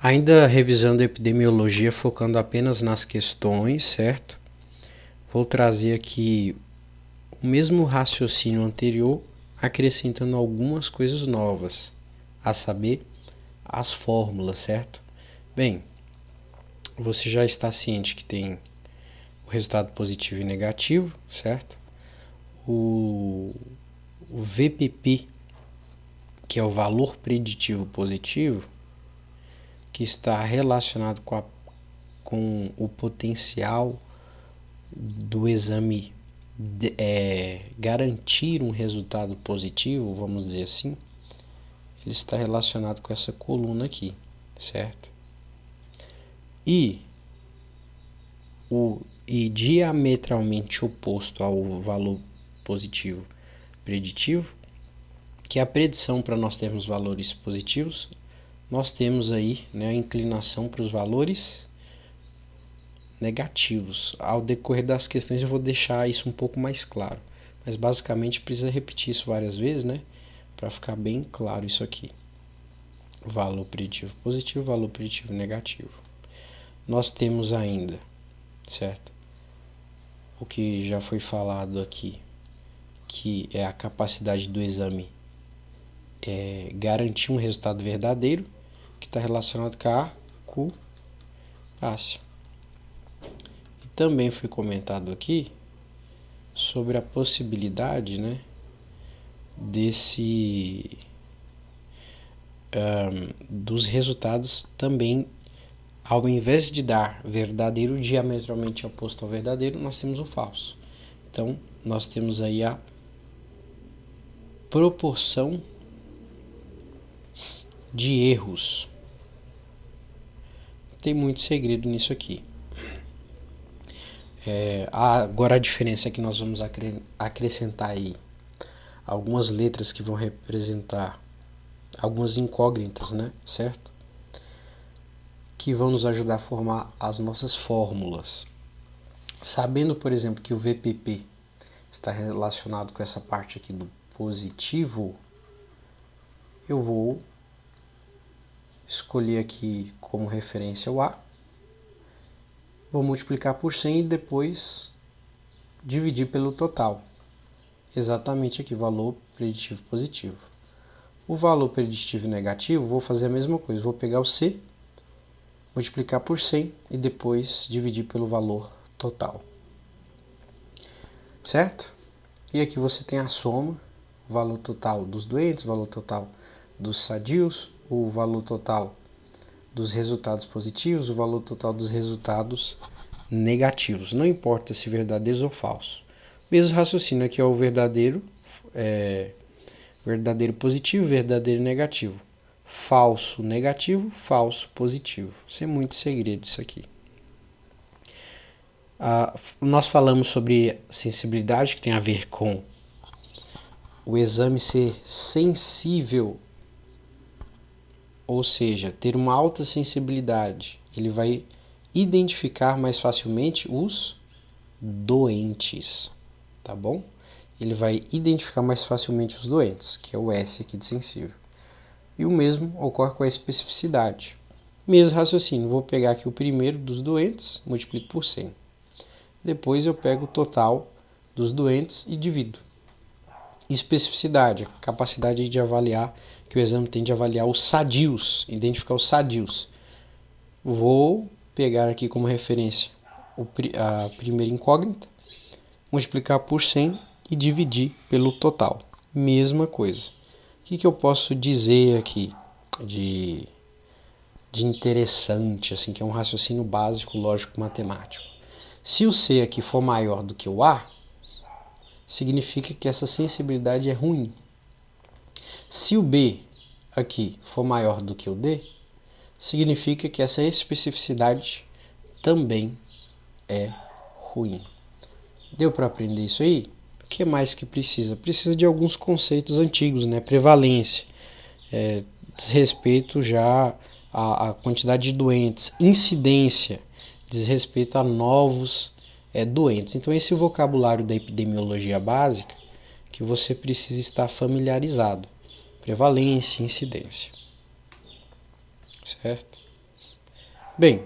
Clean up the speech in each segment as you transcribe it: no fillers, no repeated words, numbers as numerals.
Ainda revisando a epidemiologia, focando apenas nas questões, certo? Vou trazer aqui o mesmo raciocínio anterior, acrescentando algumas coisas novas, a saber, as fórmulas, certo? Bem, você já está ciente que tem o resultado positivo e negativo, certo? O VPP, que é o valor preditivo positivo, que está relacionado com o potencial do exame garantir um resultado positivo, vamos dizer assim, ele está relacionado com essa coluna aqui, certo? E diametralmente oposto ao valor positivo preditivo, que é a predição para nós termos valores positivos, nós temos aí, né, a inclinação para os valores negativos. Ao decorrer das questões eu vou deixar isso um pouco mais claro, mas basicamente precisa repetir isso várias vezes, né, para ficar bem claro isso aqui. Valor preditivo positivo, valor preditivo negativo. Nós temos ainda, certo? O que já foi falado aqui, que é a capacidade do exame garantir um resultado verdadeiro, que está relacionado com a acurácia. E também foi comentado aqui sobre a possibilidade, né, dos resultados também, ao invés de dar verdadeiro diametralmente oposto ao verdadeiro, nós temos o falso. Então, nós temos aí a proporção de erros. Tem muito segredo nisso aqui. Agora a diferença é que nós vamos acrescentar aí algumas letras que vão representar algumas incógnitas, né? Certo? Que vão nos ajudar a formar as nossas fórmulas. Sabendo, por exemplo, que o VPP está relacionado com essa parte aqui do positivo, eu vou escolher aqui como referência o A, vou multiplicar por 100 e depois dividir pelo total. Exatamente aqui, valor preditivo positivo. O valor preditivo negativo, vou fazer a mesma coisa, vou pegar o C, multiplicar por 100 e depois dividir pelo valor total. Certo? E aqui você tem a soma, o valor total dos doentes, o valor total dos sadios, o valor total dos resultados positivos, o valor total dos resultados negativos. Não importa se verdadeiros ou falsos. Mesmo raciocínio aqui é o verdadeiro positivo, verdadeiro negativo. Falso negativo, falso positivo. Isso é muito segredo isso aqui. Nós falamos sobre sensibilidade, que tem a ver com o exame ser sensível, ou seja, ter uma alta sensibilidade. Ele vai identificar mais facilmente os doentes, tá bom? Ele vai identificar mais facilmente os doentes, que é o S aqui de sensível. E o mesmo ocorre com a especificidade. Mesmo raciocínio, vou pegar aqui o primeiro dos doentes, multiplico por 100. Depois eu pego o total dos doentes e divido. Especificidade, a capacidade de avaliar, que o exame tem de avaliar os sadios, identificar os sadios. Vou pegar aqui como referência a primeira incógnita, multiplicar por 100 e dividir pelo total. Mesma coisa. O que eu posso dizer aqui de interessante, assim, que é um raciocínio básico, lógico, matemático? Se o C aqui for maior do que o A, significa que essa sensibilidade é ruim. Se o B aqui for maior do que o D, significa que essa especificidade também é ruim. Deu para aprender isso aí? O que mais que precisa? Precisa de alguns conceitos antigos, né? Prevalência, diz respeito já à quantidade de doentes, incidência, diz respeito a novos doentes. Então esse é o vocabulário da epidemiologia básica que você precisa estar familiarizado. Prevalência, incidência. Certo? Bem,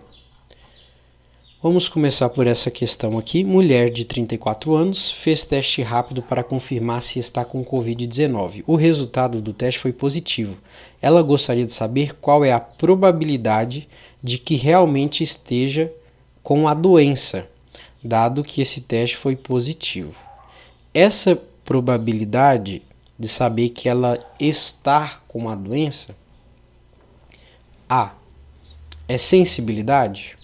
vamos começar por essa questão aqui. Mulher de 34 anos fez teste rápido para confirmar se está com Covid-19. O resultado do teste foi positivo. Ela gostaria de saber qual é a probabilidade de que realmente esteja com a doença, dado que esse teste foi positivo. Essa probabilidade de saber que ela está com a doença, A, é sensibilidade?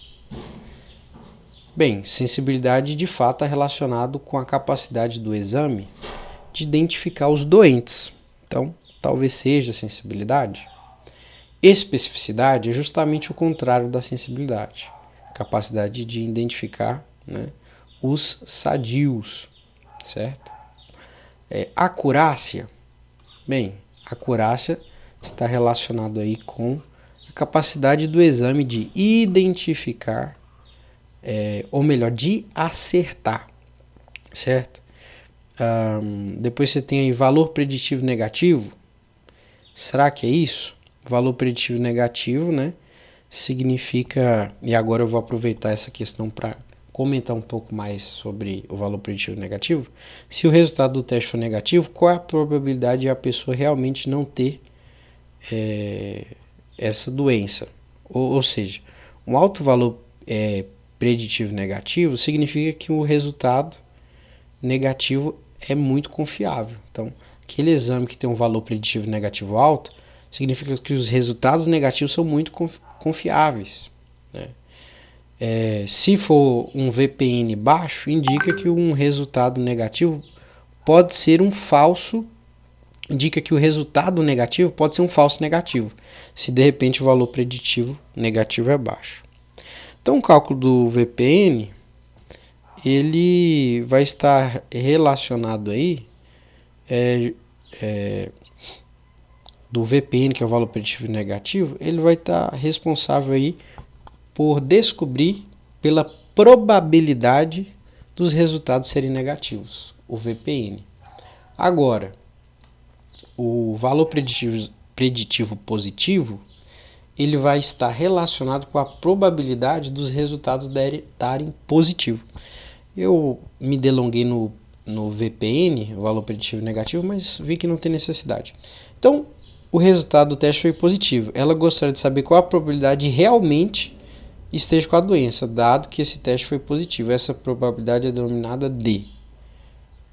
Bem, sensibilidade de fato é relacionado com a capacidade do exame de identificar os doentes. Então, talvez seja sensibilidade. Especificidade é justamente o contrário da sensibilidade. Capacidade de identificar, né, os sadios, certo? Acurácia. Bem, acurácia está relacionado aí com a capacidade do exame de identificar, ou melhor, de acertar, certo? Depois você tem aí valor preditivo negativo. Será que é isso? Valor preditivo negativo, né? Significa, e agora eu vou aproveitar essa questão para comentar um pouco mais sobre o valor preditivo negativo. Se o resultado do teste for negativo, qual é a probabilidade de a pessoa realmente não ter essa doença? Ou seja, um alto valor preditivo negativo significa que o resultado negativo é muito confiável. Então, aquele exame que tem um valor preditivo negativo alto significa que os resultados negativos são muito confiáveis, né? Se for um VPN baixo, indica que um resultado negativo pode ser um falso, indica que o resultado negativo pode ser um falso negativo, se de repente o valor preditivo negativo é baixo. Então, o cálculo do VPN ele vai estar relacionado aí do VPN, que é o valor preditivo negativo, ele vai estar responsável aí por descobrir pela probabilidade dos resultados serem negativos, o VPN. Agora, o valor preditivo positivo, ele vai estar relacionado com a probabilidade dos resultados darem positivo. Eu me delonguei no VPN, o valor preditivo negativo, mas vi que não tem necessidade. Então, o resultado do teste foi positivo. Ela gostaria de saber qual a probabilidade de realmente esteja com a doença, dado que esse teste foi positivo. Essa probabilidade é denominada D.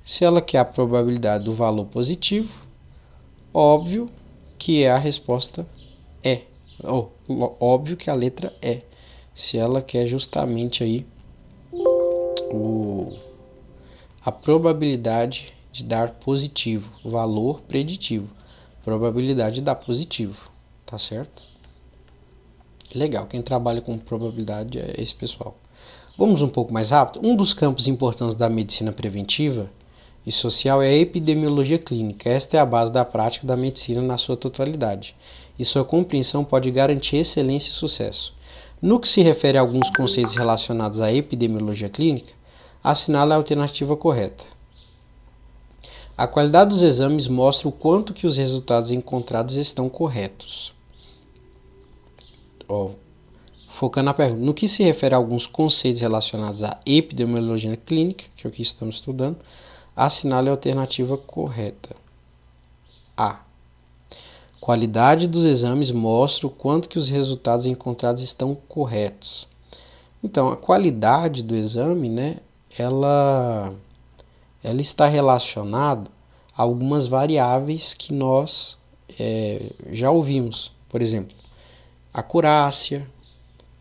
Se ela quer a probabilidade do valor positivo, óbvio que a resposta é. Óbvio que a letra é. Se ela quer justamente aí a probabilidade de dar positivo, valor preditivo, probabilidade de dar positivo, tá certo? Legal, quem trabalha com probabilidade é esse pessoal. Vamos um pouco mais rápido. Um dos campos importantes da medicina preventiva e social é a epidemiologia clínica. Esta é a base da prática da medicina na sua totalidade, e sua compreensão pode garantir excelência e sucesso. No que se refere a alguns conceitos relacionados à epidemiologia clínica, assinale a alternativa correta. A qualidade dos exames mostra o quanto que os resultados encontrados estão corretos. Focando na pergunta, no que se refere a alguns conceitos relacionados à epidemiologia clínica, que é o que estamos estudando, assinale a alternativa correta. A. Qualidade dos exames mostra o quanto que os resultados encontrados estão corretos. Então, a qualidade do exame, né, ela está relacionada a algumas variáveis que nós já ouvimos. Por exemplo, acurácia,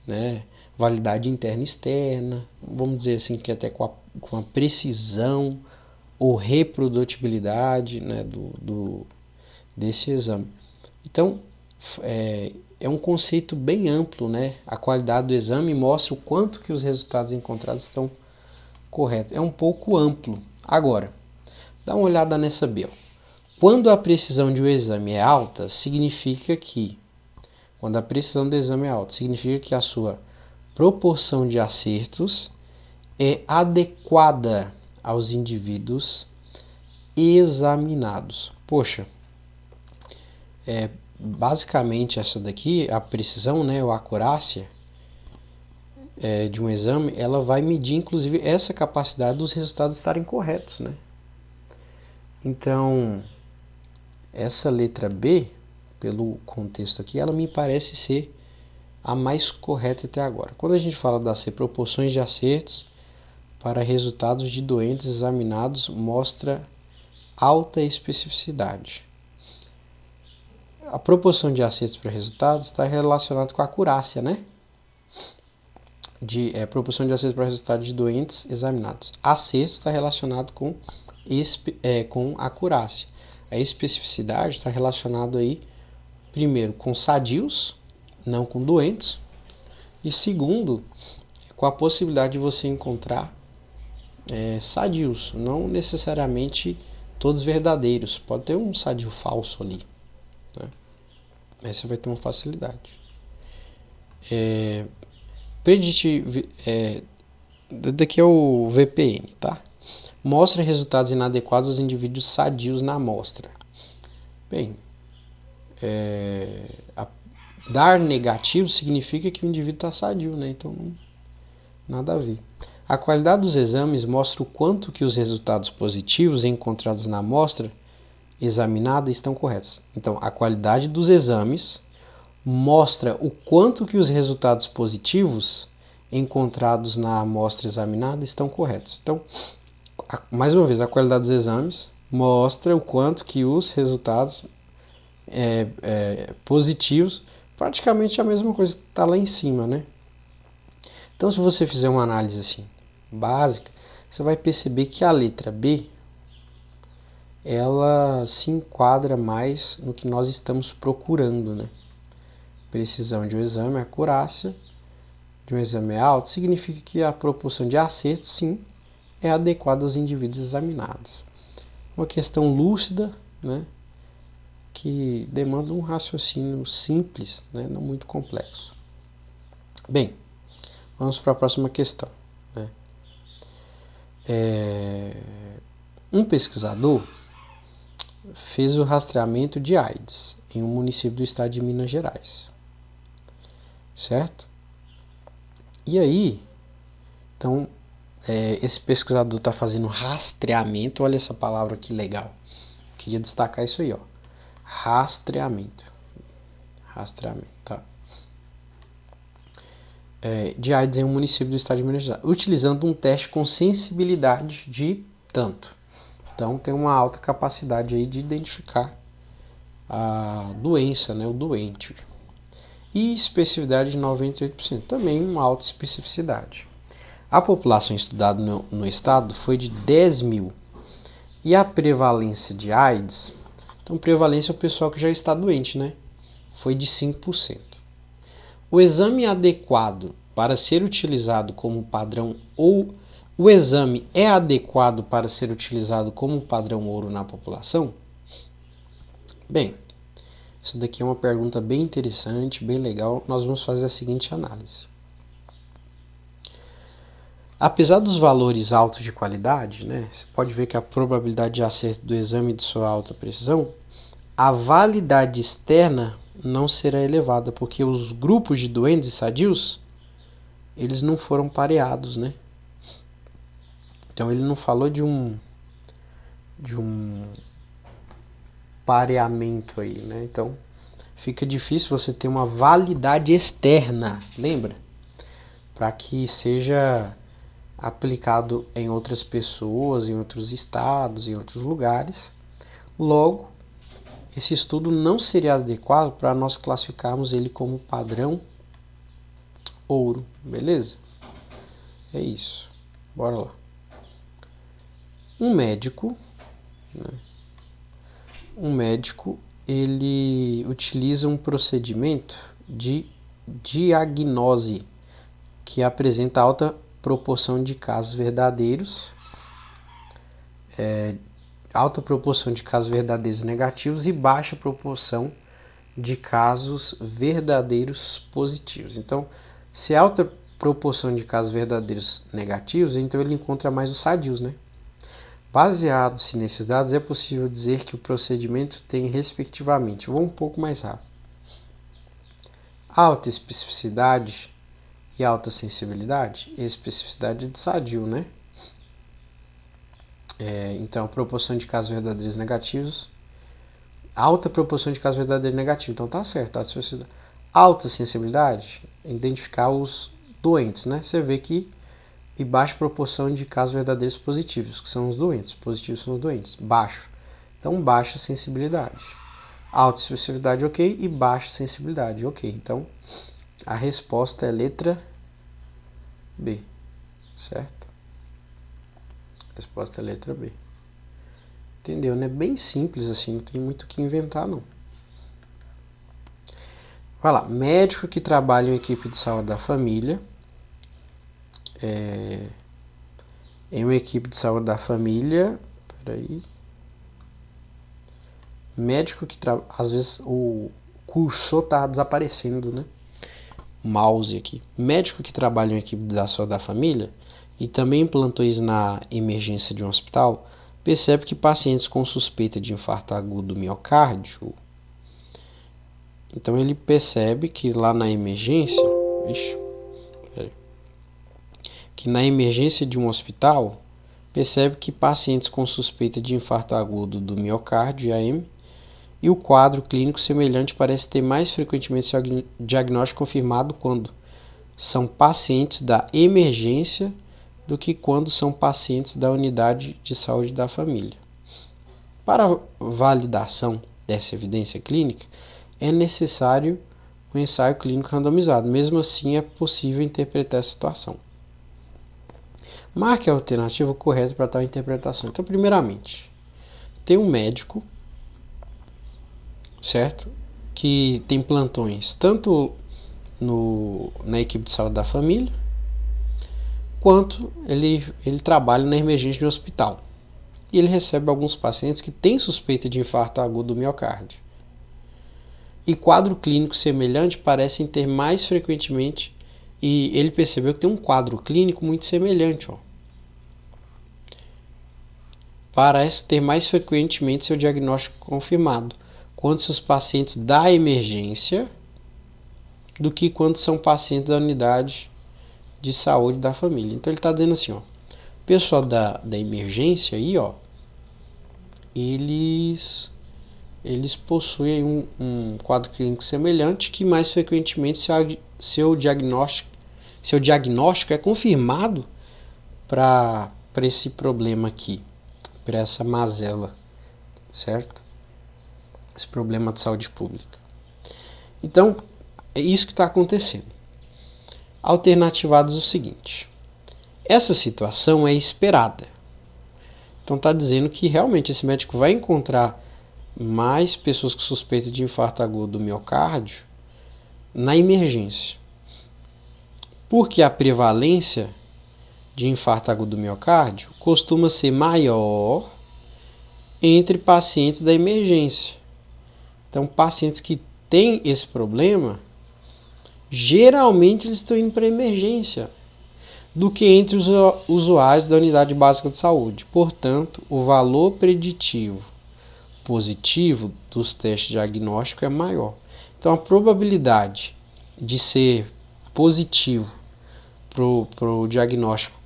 né, validade interna e externa, vamos dizer assim que até com a precisão ou reprodutibilidade, né, desse exame. Então, é um conceito bem amplo, né? A qualidade do exame mostra o quanto que os resultados encontrados estão corretos. É um pouco amplo. Agora, dá uma olhada nessa B. Quando a precisão de um exame é alta, significa que a sua proporção de acertos é adequada aos indivíduos examinados. Poxa, basicamente essa daqui, a precisão, né, ou a acurácia, de um exame, ela vai medir inclusive essa capacidade dos resultados estarem corretos, né? Então, essa letra B, pelo contexto aqui, ela me parece ser a mais correta até agora. Quando a gente fala da C, proporções de acertos para resultados de doentes examinados mostra alta especificidade. A proporção de acertos para resultados está relacionada com a acurácia, né? Proporção de acertos para resultados de doentes examinados. Acertos está relacionado com acurácia. A especificidade está relacionado aí, primeiro, com sadios, não com doentes, e segundo, com a possibilidade de você encontrar sadios, não necessariamente todos verdadeiros. Pode ter um sadio falso ali, né? Aí você vai ter uma facilidade. Daqui é o VPN, tá? Mostra resultados inadequados aos indivíduos sadios na amostra. Bem, dar negativo significa que o indivíduo está sadio, né? Então, nada a ver. A qualidade dos exames mostra o quanto que os resultados positivos encontrados na amostra examinada estão corretos. Então, a qualidade dos exames mostra o quanto que os resultados positivos encontrados na amostra examinada estão corretos. Então, mais uma vez, a qualidade dos exames mostra o quanto que os resultados positivos, praticamente a mesma coisa que está lá em cima, né? Então, se você fizer uma análise assim, básica, você vai perceber que a letra B, ela se enquadra mais no que nós estamos procurando, né? Precisão de um exame, acurácia de um exame é alta, significa que a proporção de acertos, sim, é adequada aos indivíduos examinados. Uma questão lúcida, né, que demanda um raciocínio simples, né, não muito complexo. Bem, vamos para a próxima questão, né? Um pesquisador fez o rastreamento de AIDS em um município do estado de Minas Gerais, certo? E aí, então, esse pesquisador está fazendo rastreamento, olha essa palavra que legal, queria destacar isso aí, ó, rastreamento, tá? De AIDS em um município do estado de Minas Gerais, utilizando um teste com sensibilidade de tanto. Então, tem uma alta capacidade aí de identificar a doença, né, o doente. E especificidade de 98%, também uma alta especificidade. A população estudada no estado foi de 10 mil. E a prevalência de AIDS, então prevalência é o pessoal que já está doente, né? Foi de 5%. O exame adequado para ser utilizado como padrão o exame é adequado para ser utilizado como padrão ouro na população? Bem, isso daqui é uma pergunta bem interessante, bem legal. Nós vamos fazer a seguinte análise. Apesar dos valores altos de qualidade, né, você pode ver que a probabilidade de acerto do exame de sua alta precisão, a validade externa não será elevada, porque os grupos de doentes e sadios, eles não foram pareados, né? Então ele não falou de um pareamento aí, né? Então fica difícil você ter uma validade externa, lembra? Para que seja aplicado em outras pessoas, em outros estados, em outros lugares. Logo, esse estudo não seria adequado para nós classificarmos ele como padrão ouro, beleza? É isso. Bora lá. Um médico, ele utiliza um procedimento de diagnose que apresenta alta proporção de casos verdadeiros, alta proporção de casos verdadeiros negativos e baixa proporção de casos verdadeiros positivos. Então, se é alta proporção de casos verdadeiros negativos, então ele encontra mais os sadios, né? Baseado-se nesses dados, é possível dizer que o procedimento tem, respectivamente, vou um pouco mais rápido, alta especificidade e alta sensibilidade, especificidade é de sadio, né? Então, proporção de casos verdadeiros negativos, alta proporção de casos verdadeiros negativos, então tá certo, alta sensibilidade, identificar os doentes, né? Você vê que e baixa proporção de casos verdadeiros positivos, que são os doentes, positivos são os doentes, baixo, então baixa sensibilidade, alta especificidade, ok, e baixa sensibilidade, ok, então a resposta é letra B, certo? A resposta é letra B. Entendeu, né? Bem simples assim, não tem muito o que inventar, não. Vai lá, médico que trabalha em equipe de saúde da família. Em uma equipe de saúde da família. Peraí. Médico que trabalha. Às vezes o cursor tá desaparecendo, né? O mouse aqui. Médico que trabalha em uma equipe da saúde da família e também implantou isso na emergência de um hospital, percebe que pacientes com suspeita de infarto agudo do miocárdio. Então ele percebe que lá na emergência, que na emergência de um hospital, percebe que pacientes com suspeita de infarto agudo do miocárdio, IAM, e o quadro clínico semelhante parece ter mais frequentemente seu diagnóstico confirmado quando são pacientes da emergência do que quando são pacientes da unidade de saúde da família. Para a validação dessa evidência clínica, é necessário um ensaio clínico randomizado. Mesmo assim, é possível interpretar essa situação. Marque a alternativa correta para tal interpretação. Então, primeiramente, tem um médico, certo? Que tem plantões tanto na equipe de saúde da família, quanto ele trabalha na emergência de um hospital. E ele recebe alguns pacientes que têm suspeita de infarto agudo do miocárdio. E quadro clínico semelhante parecem ter mais frequentemente, e ele percebeu que tem um quadro clínico muito semelhante, parece ter mais frequentemente seu diagnóstico confirmado quando são os pacientes da emergência do que quando são pacientes da unidade de saúde da família. Então ele está dizendo assim, o pessoal da emergência aí, eles possuem um quadro clínico semelhante que mais frequentemente seu diagnóstico é confirmado para esse problema aqui, para essa mazela, certo? Esse problema de saúde pública. Então, é isso que está acontecendo. Alternativadas o seguinte: essa situação é esperada. Então está dizendo que realmente esse médico vai encontrar mais pessoas com suspeita de infarto agudo do miocárdio na emergência. Porque a prevalência de infarto agudo do miocárdio costuma ser maior entre pacientes da emergência. Então, pacientes que têm esse problema, geralmente eles estão indo para a emergência, do que entre os usuários da unidade básica de saúde. Portanto, o valor preditivo positivo dos testes diagnósticos é maior. Então, a probabilidade de ser positivo para o diagnóstico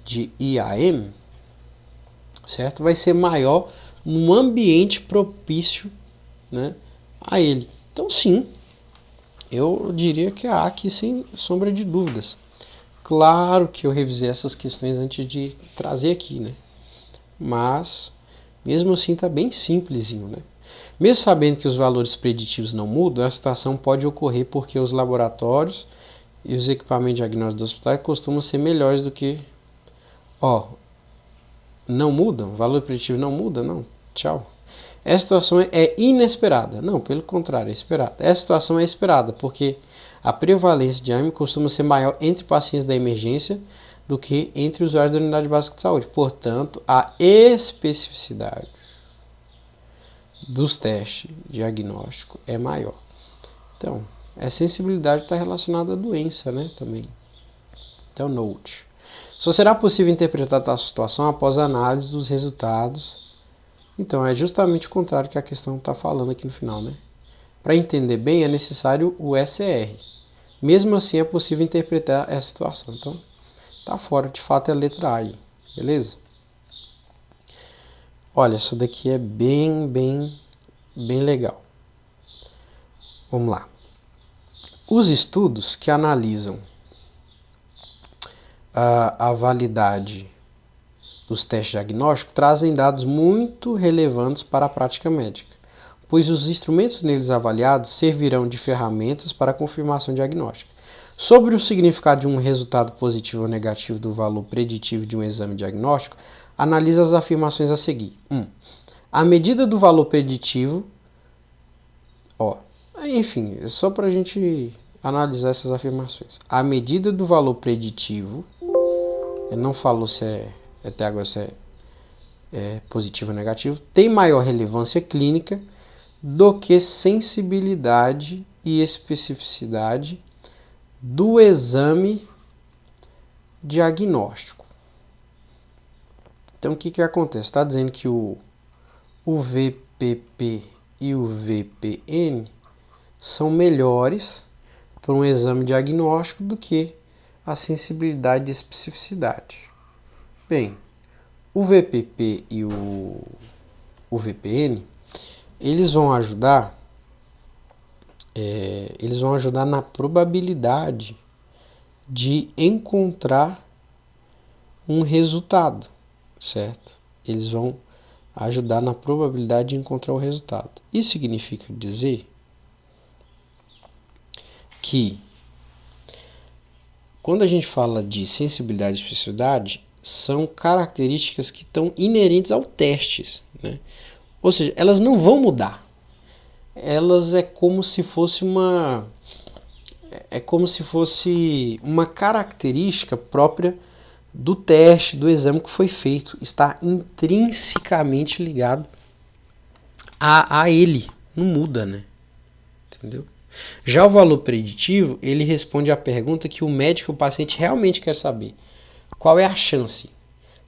de IAM, certo? Vai ser maior num ambiente propício, né, a ele. Então, sim, eu diria que há aqui sem sombra de dúvidas. Claro que eu revisei essas questões antes de trazer aqui, né? Mas, mesmo assim, está bem simplesinho, né? Mesmo sabendo que os valores preditivos não mudam, a situação pode ocorrer porque os laboratórios e os equipamentos diagnósticos do hospital costumam ser melhores do que... não mudam? O valor preditivo não muda? Não. Tchau. Essa situação é inesperada. Não, pelo contrário, é esperada. Essa situação é esperada porque a prevalência de AIME costuma ser maior entre pacientes da emergência do que entre usuários da unidade básica de saúde. Portanto, a especificidade dos testes diagnósticos é maior. Então, a sensibilidade está relacionada à doença, né, também. Então, note. Só será possível interpretar tal situação após a análise dos resultados. Então, é justamente o contrário que a questão está falando aqui no final, né? Para entender bem, é necessário o SR. Mesmo assim, é possível interpretar essa situação. Então, tá fora, de fato, é a letra A aí, beleza? Olha, essa daqui é bem legal. Vamos lá. Os estudos que analisam a validade dos testes diagnósticos trazem dados muito relevantes para a prática médica, pois os instrumentos neles avaliados servirão de ferramentas para a confirmação diagnóstica. Sobre o significado de um resultado positivo ou negativo do valor preditivo de um exame diagnóstico, analisa as afirmações a seguir. 1. A medida do valor preditivo, enfim, é só para a gente analisar essas afirmações. A medida do valor preditivo, ele não falou se até agora se é positivo ou negativo, tem maior relevância clínica do que sensibilidade e especificidade do exame diagnóstico. Então, o que acontece? Está dizendo que o VPP e o VPN são melhores para um exame diagnóstico do que a sensibilidade e especificidade. Bem, o VPP e o VPN, eles vão ajudar na probabilidade de encontrar um resultado, certo? Eles vão ajudar na probabilidade de encontrar o resultado. Isso significa dizer que quando a gente fala de sensibilidade e especificidade, são características que estão inerentes ao teste, né? Ou seja, elas não vão mudar. Elas é como se fosse uma característica própria do teste, do exame que foi feito. Está intrinsecamente ligado a ele. Não muda, né? Entendeu? Já o valor preditivo, ele responde à pergunta que o médico e o paciente realmente quer saber. Qual é a chance?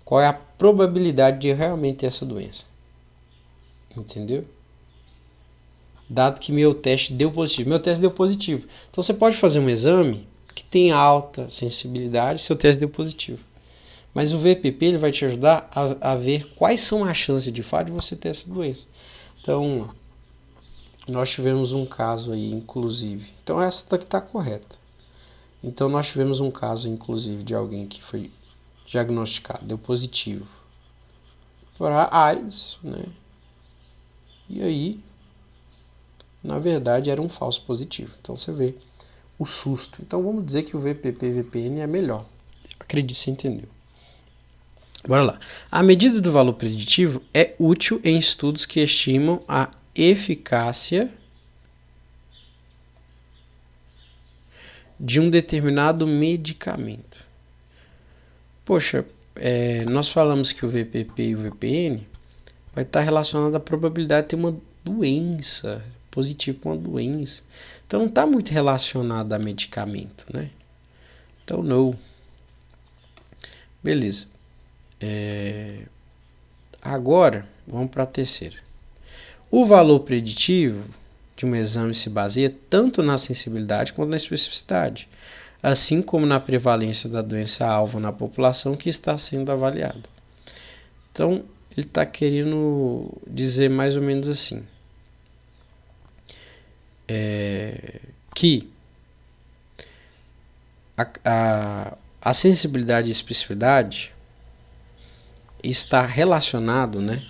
Qual é a probabilidade de eu realmente ter essa doença? Entendeu? Dado que meu teste deu positivo. Meu teste deu positivo. Então você pode fazer um exame que tem alta sensibilidade, seu teste deu positivo. Mas o VPP ele vai te ajudar a ver quais são as chances de fato de você ter essa doença. Então, nós tivemos um caso aí, inclusive. Então, essa daqui está correta. Então, nós tivemos um caso, inclusive, de alguém que foi diagnosticado, deu positivo para AIDS, né? E aí, na verdade, era um falso positivo. Então, você vê o susto. Então, vamos dizer que o VPP-VPN é melhor. Acredito que você entendeu. Bora lá. A medida do valor preditivo é útil em estudos que estimam a eficácia de um determinado medicamento. Poxa, nós falamos que o VPP e o VPN vai estar relacionado à probabilidade de ter uma doença, positivo com uma doença. Então não está muito relacionado a medicamento, né? Então não. Beleza. Agora, vamos para a terceira. O valor preditivo de um exame se baseia tanto na sensibilidade quanto na especificidade, assim como na prevalência da doença-alvo na população que está sendo avaliada. Então, ele está querendo dizer mais ou menos assim, que a sensibilidade e especificidade está relacionado, né,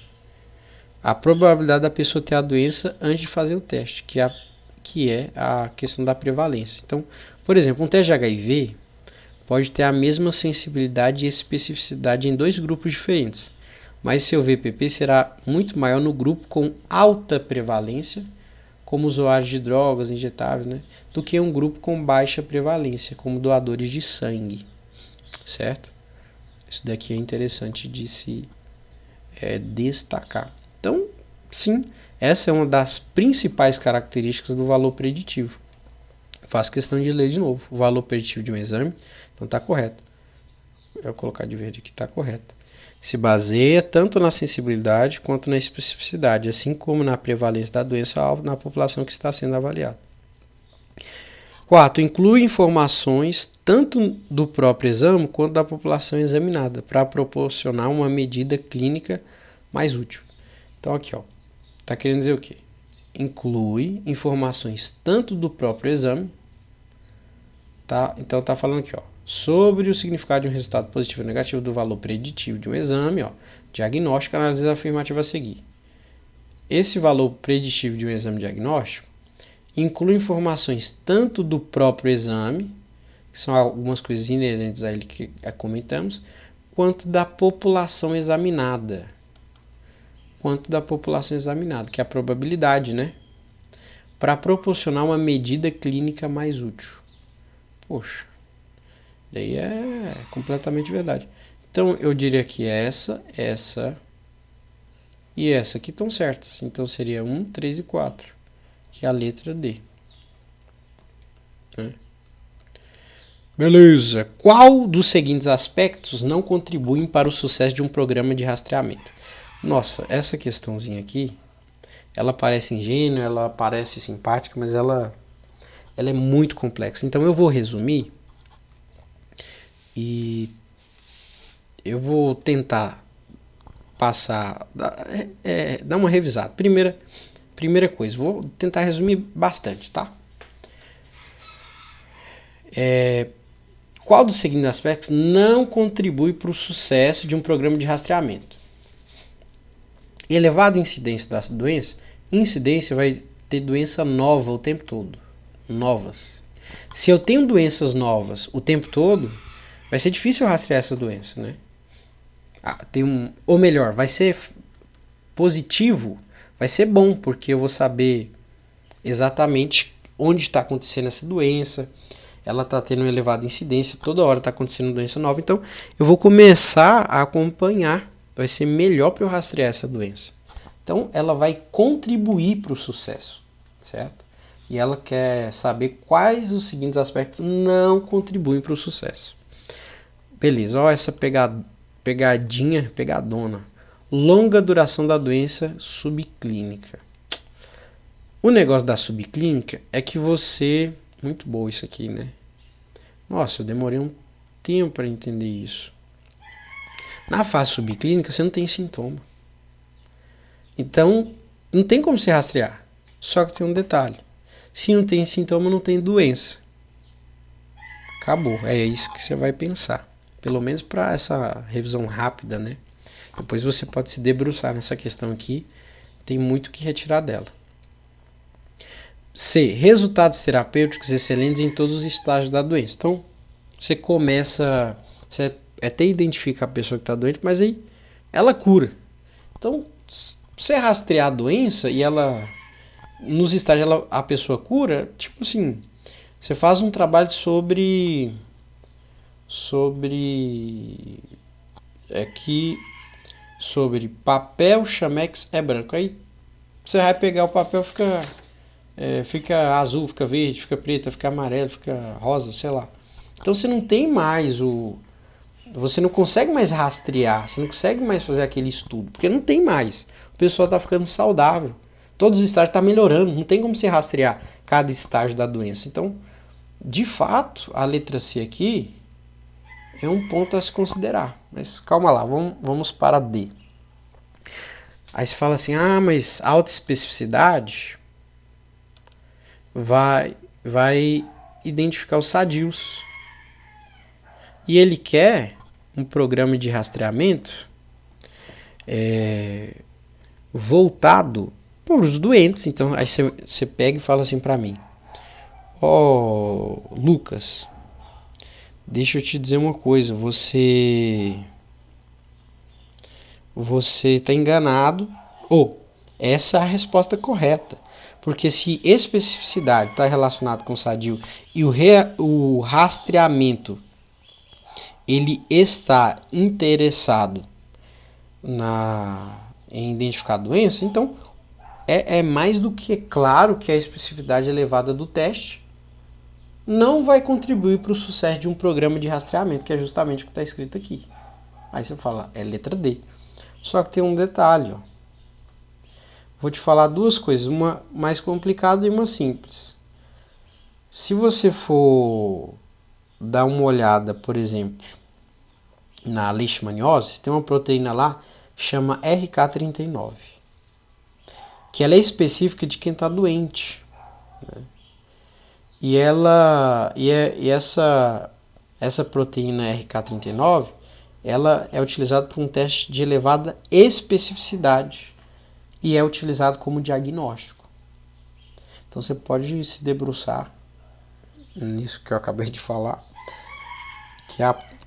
à probabilidade da pessoa ter a doença antes de fazer o teste, que é a questão da prevalência. Então, por exemplo, um teste de HIV pode ter a mesma sensibilidade e especificidade em dois grupos diferentes, mas seu VPP será muito maior no grupo com alta prevalência, como usuários de drogas injetáveis, né, do que um grupo com baixa prevalência, como doadores de sangue, certo? Isso daqui é interessante de se destacar. Então, sim, essa é uma das principais características do valor preditivo. Faço questão de ler de novo. O valor preditivo de um exame, então está correto. Eu vou colocar de verde aqui, está correto. Se baseia tanto na sensibilidade quanto na especificidade, assim como na prevalência da doença-alvo na população que está sendo avaliada. Quarto, inclui informações tanto do próprio exame quanto da população examinada, para proporcionar uma medida clínica mais útil. Então aqui, ó, tá querendo dizer o quê? Inclui informações tanto do próprio exame, tá? Então tá falando aqui, ó, sobre o significado de um resultado positivo ou negativo do valor preditivo de um exame, ó, diagnóstico, análise afirmativa a seguir. Esse valor preditivo de um exame diagnóstico inclui informações tanto do próprio exame, que são algumas coisas inerentes a ele que comentamos, quanto da população examinada. Que é a probabilidade, né? Para proporcionar uma medida clínica mais útil. Poxa, daí é completamente verdade. Então, eu diria que essa e essa aqui estão certas. Então, seria 1, 3 e 4, que é a letra D. Beleza. Qual dos seguintes aspectos não contribuem para o sucesso de um programa de rastreamento? Nossa, essa questãozinha aqui, ela parece ingênua, ela parece simpática, mas ela é muito complexa. Então eu vou resumir e eu vou tentar passar, dar uma revisada. Primeira coisa, vou tentar resumir bastante, tá? Qual dos seguintes aspectos não contribui para o sucesso de um programa de rastreamento? Elevada incidência da doença. Incidência vai ter doença nova o tempo todo. Novas. Se eu tenho doenças novas o tempo todo, vai ser difícil rastrear essa doença, né? Ou melhor, vai ser positivo, vai ser bom, porque eu vou saber exatamente onde está acontecendo essa doença. Ela está tendo uma elevada incidência, toda hora está acontecendo doença nova, então eu vou começar a acompanhar, vai ser melhor para eu rastrear essa doença. Então ela vai contribuir para o sucesso, certo? E ela quer saber quais os seguintes aspectos não contribuem para o sucesso. Beleza, olha essa pegadona. Longa duração da doença subclínica. O negócio da subclínica é que você... Muito bom isso aqui, né? Nossa, eu demorei um tempo para entender isso. Na fase subclínica, você não tem sintoma. Então, não tem como se rastrear. Só que tem um detalhe. Se não tem sintoma, não tem doença. Acabou. É isso que você vai pensar. Pelo menos para essa revisão rápida, né? Depois você pode se debruçar nessa questão aqui. Tem muito que retirar dela. C. Resultados terapêuticos excelentes em todos os estágios da doença. Então, você começa... Você até identifica a pessoa que está doente, mas aí ela cura. Então, você rastrear a doença e ela... Nos estágios a pessoa cura, tipo assim... Você faz um trabalho sobre papel chamex é branco. Aí você vai pegar o papel, fica azul, fica verde, fica preto, fica amarelo, fica rosa, sei lá. Então você não tem mais você não consegue mais rastrear, você não consegue mais fazer aquele estudo, porque não tem mais. O pessoal está ficando saudável. Todos os estágios estão melhorando, não tem como você rastrear cada estágio da doença. Então, de fato, a letra C aqui é um ponto a se considerar. Mas calma lá, vamos para D. Aí você fala assim, mas alta especificidade vai identificar os sadios. E ele quer um programa de rastreamento voltado para os doentes. Então, aí você pega e fala assim para mim, Lucas, deixa eu te dizer uma coisa, você está enganado, essa é a resposta correta, porque se especificidade está relacionado com sadio e o rastreamento ele está interessado em identificar a doença, então é mais do que claro que a especificidade elevada do teste não vai contribuir para o sucesso de um programa de rastreamento, que é justamente o que está escrito aqui. Aí você fala, é letra D. Só que tem um detalhe, Vou te falar duas coisas, uma mais complicada e uma simples. Se você for dar uma olhada, por exemplo, na leishmaniose, tem uma proteína lá chama RK39, que ela é específica de quem está doente, né? Essa proteína RK39, ela é utilizada para um teste de elevada especificidade e é utilizado como diagnóstico. Então você pode se debruçar nisso que eu acabei de falar,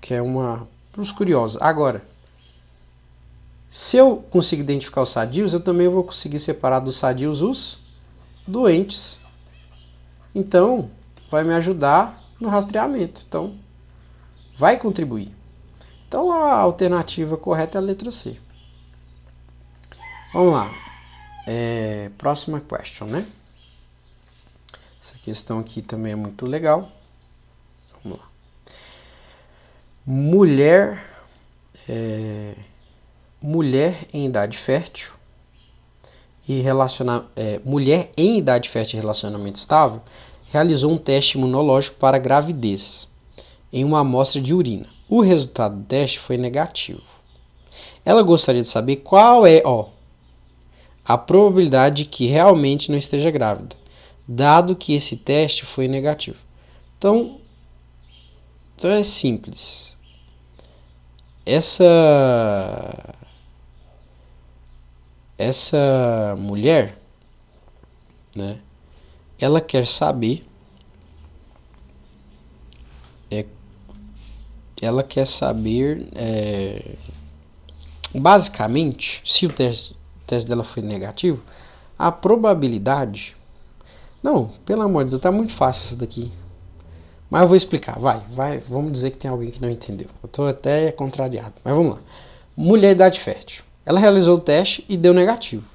que é uma para os curiosos. Agora, se eu conseguir identificar os sadios, eu também vou conseguir separar dos sadios os doentes. Então, vai me ajudar no rastreamento. Então, vai contribuir. Então, a alternativa correta é a letra C. Vamos lá. Próxima question, né? Essa questão aqui também é muito legal. Vamos lá. Mulher em idade fértil e mulher em idade fértil e relacionamento estável realizou um teste imunológico para gravidez em uma amostra de urina. O resultado do teste foi negativo. Ela gostaria de saber qual é a probabilidade de que realmente não esteja grávida, dado que esse teste foi negativo. Então é simples. Essa mulher, né, ela quer saber basicamente, se o teste dela foi negativo, a probabilidade... Não, pelo amor de Deus, tá muito fácil isso daqui. Mas eu vou explicar, vamos dizer que tem alguém que não entendeu. Eu tô até contrariado, mas vamos lá. Mulher idade fértil. Ela realizou o teste e deu negativo,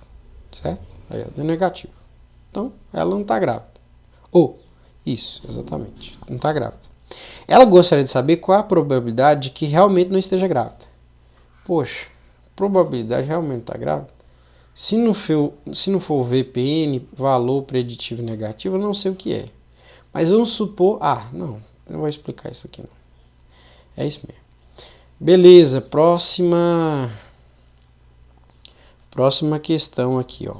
certo? Aí, deu negativo. Então, ela não tá grávida. Isso, exatamente, não tá grávida. Ela gostaria de saber qual a probabilidade de que realmente não esteja grávida. Poxa, probabilidade realmente tá grávida? Se não for VPN, valor preditivo negativo, eu não sei o que é. Mas vamos supor... não vou explicar isso aqui não. É isso mesmo. Beleza, próxima questão aqui, ó.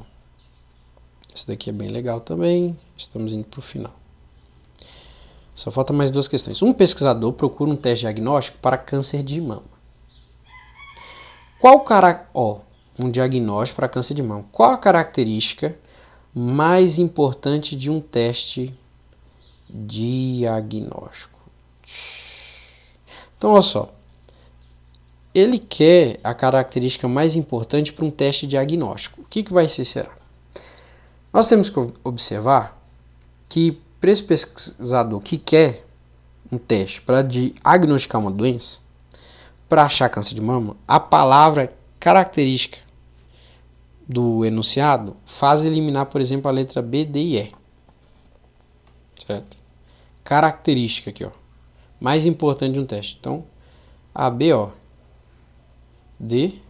Essa daqui é bem legal também. Estamos indo para o final. Só falta mais duas questões. Um pesquisador procura um teste diagnóstico para câncer de mama. Um diagnóstico para câncer de mama. Qual a característica mais importante de um teste diagnóstico? Então, olha só. Ele quer a característica mais importante para um teste diagnóstico. O que vai ser, será? Nós temos que observar que para esse pesquisador que quer um teste para diagnosticar uma doença, para achar câncer de mama, a palavra característica do enunciado faz eliminar, por exemplo, a letra B, D e E. Certo? Característica aqui, ó. Mais importante de um teste. Então, A, B, D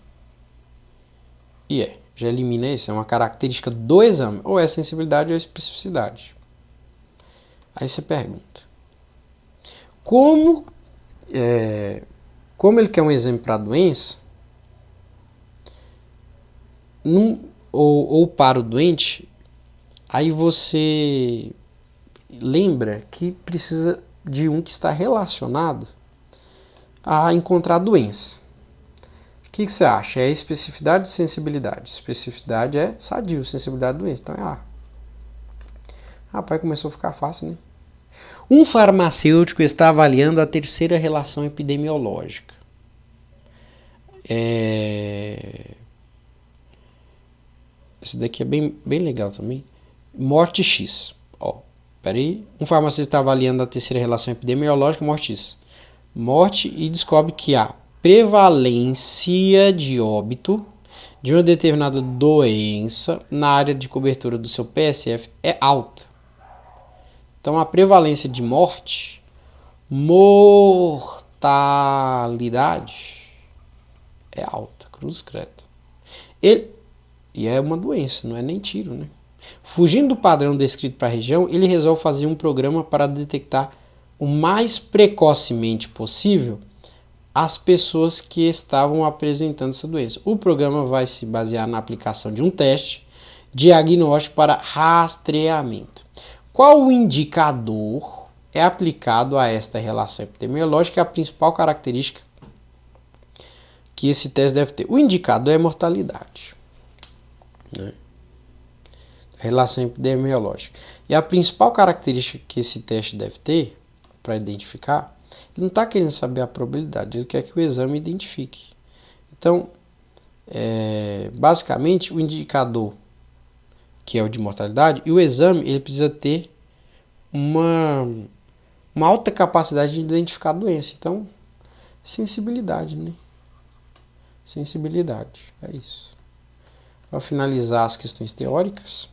e E. Já elimina isso. É uma característica do exame. Ou é sensibilidade ou é especificidade. Aí você pergunta. Como ele quer um exame para a doença, ou para o doente, aí você lembra que precisa de um que está relacionado a encontrar a doença. O que você acha? É especificidade ou sensibilidade? Especificidade é sadio, sensibilidade é doença. Então é A. Rapaz, começou a ficar fácil, né? Um farmacêutico está avaliando a terceira relação epidemiológica. Esse daqui é bem legal também. Morte X. Um farmacêutico está avaliando a terceira relação epidemiológica, morte X. Morte e descobre que a prevalência de óbito de uma determinada doença na área de cobertura do seu PSF é alta. Então, a prevalência de mortalidade é alta, cruz credo. E é uma doença, não é nem tiro, né? Fugindo do padrão descrito para a região, ele resolve fazer um programa para detectar o mais precocemente possível as pessoas que estavam apresentando essa doença. O programa vai se basear na aplicação de um teste diagnóstico para rastreamento. Qual o indicador é aplicado a esta relação epidemiológica? É a principal característica que esse teste deve ter. O indicador é a mortalidade, né? Relação epidemiológica. E a principal característica que esse teste deve ter para identificar, ele não está querendo saber a probabilidade, ele quer que o exame identifique. Então, basicamente, o indicador, que é o de mortalidade, e o exame, ele precisa ter uma alta capacidade de identificar a doença. Então, sensibilidade, né? Sensibilidade, é isso. Para finalizar as questões teóricas,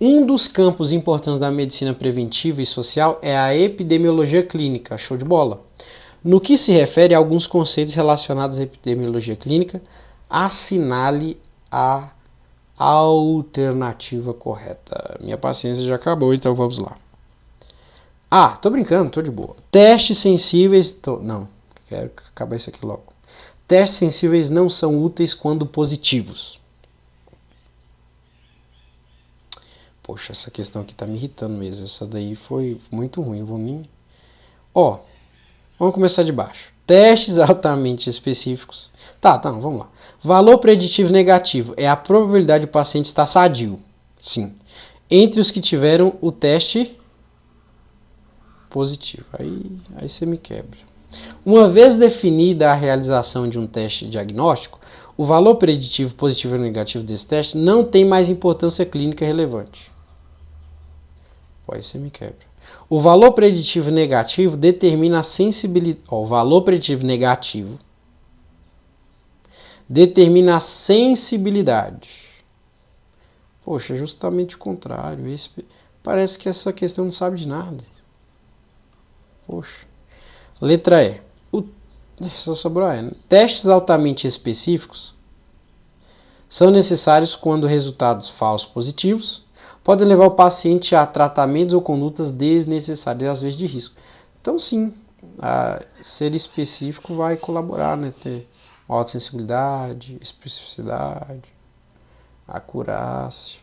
um dos campos importantes da medicina preventiva e social é a epidemiologia clínica. Show de bola! No que se refere a alguns conceitos relacionados à epidemiologia clínica, assinale a alternativa correta. Minha paciência já acabou, então vamos lá. Tô brincando, tô de boa. Testes sensíveis... Não, quero acabar isso aqui logo. Testes sensíveis não são úteis quando positivos. Poxa, essa questão aqui tá me irritando mesmo. Essa daí foi muito ruim. Não vou nem... Vamos começar de baixo. Testes altamente específicos. Vamos lá. Valor preditivo negativo é a probabilidade do paciente estar sadio. Sim. Entre os que tiveram o teste positivo. Aí você me quebra. Uma vez definida a realização de um teste diagnóstico, o valor preditivo positivo ou negativo desse teste não tem mais importância clínica relevante. Aí você me quebra. O valor preditivo negativo determina a sensibilidade. O valor preditivo negativo determina a sensibilidade. Poxa, é justamente o contrário. Parece que essa questão não sabe de nada. Poxa. Letra E. Só sobrou a E, né? Testes altamente específicos são necessários quando resultados falsos positivos podem levar o paciente a tratamentos ou condutas desnecessárias, às vezes de risco. Então, sim, ser específico vai colaborar, né? Ter alta sensibilidade, especificidade, acurácia.